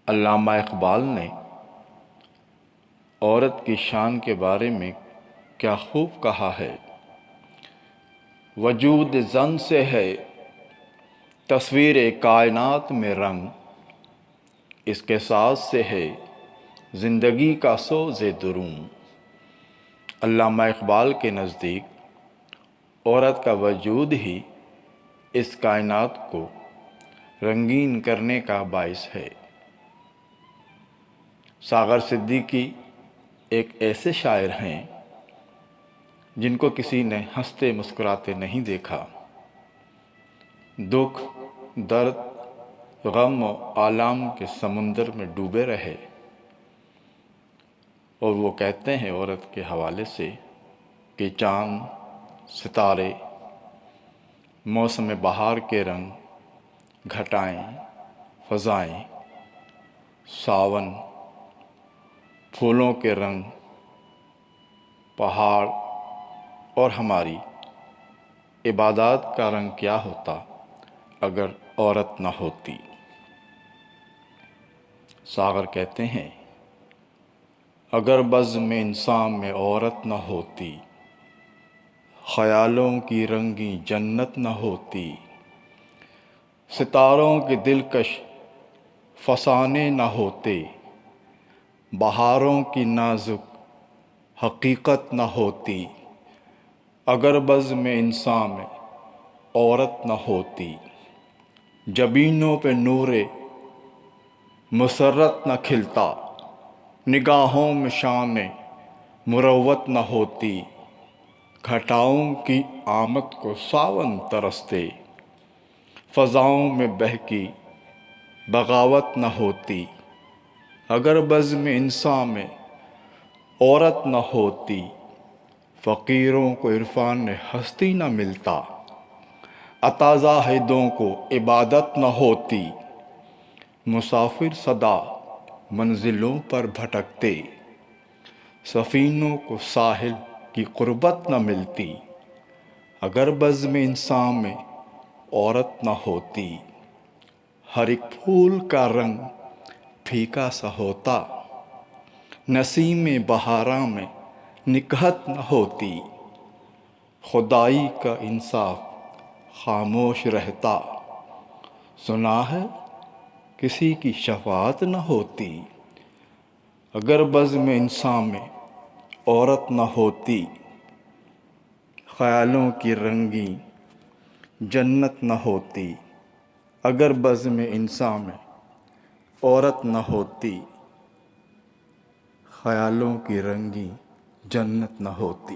علامہ اقبال نے عورت کی شان کے بارے میں کیا خوب کہا ہے۔ وجود زن سے ہے تصویر کائنات میں رنگ، اس کے ساز سے ہے زندگی کا سوز دروں۔ علامہ اقبال کے نزدیک عورت کا وجود ہی اس کائنات کو رنگین کرنے کا باعث ہے۔ ساغر صدیقی ایک ایسے شاعر ہیں جن کو کسی نے ہنستے مسکراتے نہیں دیکھا۔ دکھ، درد، غم و آلام کے سمندر میں ڈوبے رہے، اور وہ کہتے ہیں عورت کے حوالے سے کہ چاند، ستارے، موسم بہار کے رنگ، گھٹائیں، فضائیں، ساون، پھولوں کے رنگ، پہاڑ اور ہماری عبادات کا رنگ کیا ہوتا اگر عورت نہ ہوتی۔ ساغر کہتے ہیں اگر بزم انسان میں عورت نہ ہوتی، خیالوں کی رنگی جنت نہ ہوتی، ستاروں کے دلکش فسانے نہ ہوتے، بہاروں کی نازک حقیقت نہ ہوتی، اگر بزم انسان میں عورت نہ ہوتی، جبینوں پہ نور مسرت نہ کھلتا، نگاہوں میں شان مروت نہ ہوتی، گھٹاؤں کی آمد کو ساون ترستے، فضاؤں میں بہکی بغاوت نہ ہوتی، اگر بزم انسان میں عورت نہ ہوتی، فقیروں کو عرفان ہستی نہ ملتا، عطا زاہدوں کو عبادت نہ ہوتی، مسافر سدا منزلوں پر بھٹکتے، سفینوں کو ساحل کی قربت نہ ملتی، اگر بزم انسان میں عورت نہ ہوتی، ہر ایک پھول کا رنگ پھیکا سا ہوتا، نسیم بہاراں میں نکہت نہ ہوتی، خدائی کا انصاف خاموش رہتا، سنا ہے کسی کی شفاعت نہ ہوتی، اگر بزم انسان میں عورت نہ ہوتی، خیالوں کی رنگی جنت نہ ہوتی، اگر بزم انسان میں عورت نہ ہوتی، خیالوں کی رنگی جنت نہ ہوتی۔